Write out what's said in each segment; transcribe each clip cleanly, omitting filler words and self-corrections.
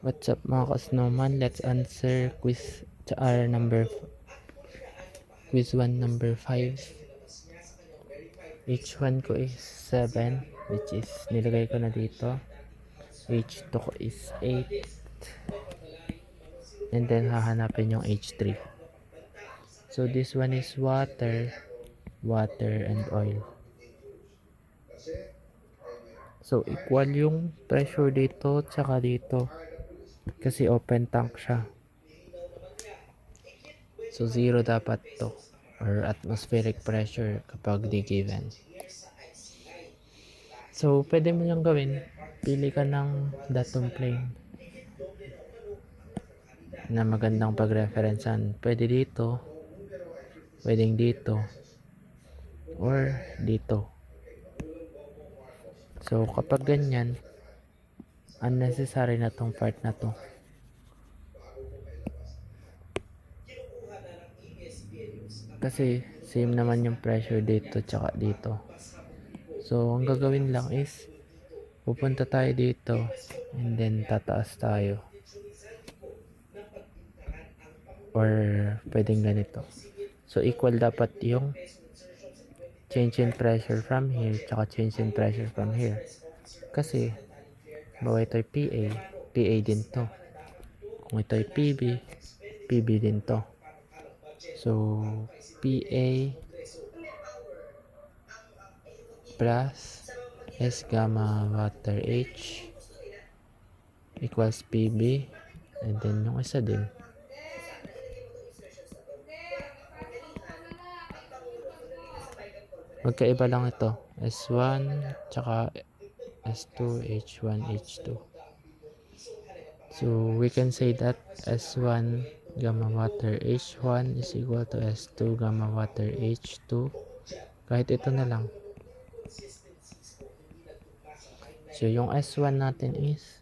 What's up mga ka-snowman? Let's answer quiz R quiz 1 number 5. H1 ko is 7, which is nilagay ko na dito. H2 ko is 8. And then hahanapin yung H3. So this one is water and oil. So equal yung pressure dito tsaka dito. Kasi open tank siya. So 0 dapat to, or atmospheric pressure kapag di given. So pwede mo lang gawin, pili ka ng datum plane na magandang pag-referencean. Pwede dito, pwedeng dito, or dito. So kapag ganyan, unnecessary na tong part na to. Kasi same naman yung pressure dito tsaka dito. So ang gagawin lang is pupunta tayo dito and then tataas tayo. Or pwedeng ganito. So equal dapat yung change in pressure from here tsaka change in pressure from here. Kasi bawa ito'y PA din to. Kung ito'y PB din to. So PA plus S gamma water H equals PB, and then yung isa din magkaiba lang ito, S1 tsaka S2, H1, H2. So we can say that S1 gamma water H1 is equal to S2 gamma water H2. Kahit ito na lang. So yung S1 natin is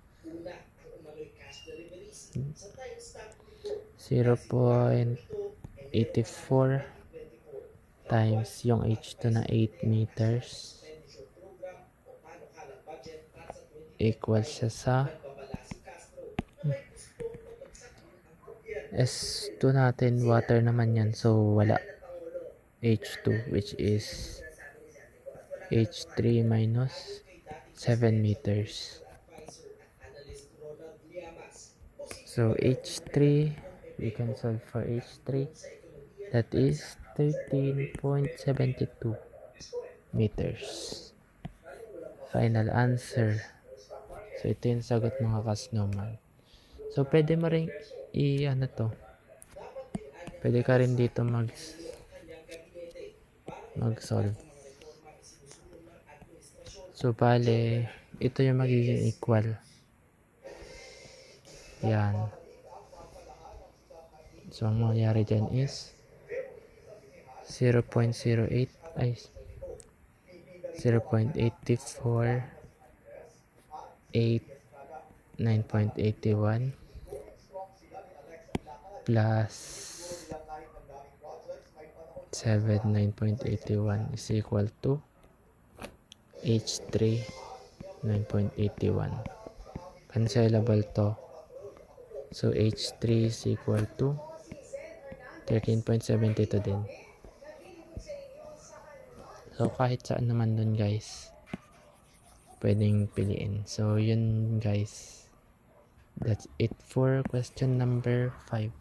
0.84 times yung H2 na 8 meters equals siya sa S2 natin, water naman yan, so wala. H2 which is H3 minus 7 meters. So H3, we can solve for H3. That is 13.72 meters. Final answer. So ito yung sagot mga ka-snowman. So pwede mo rin ano to. Pwede ka rin dito mag-solve. So bale, ito yung magiging equal. Yan. So ang mangyayari dyan is 0.08 ay 0.84 9.81 plus 7 9.81 is equal to H3 9.81. Cancelable to. So H3 is equal to 13.72 din. So kahit saan naman dun guys, pwedeng piliin. So yun guys, that's it for question number 5.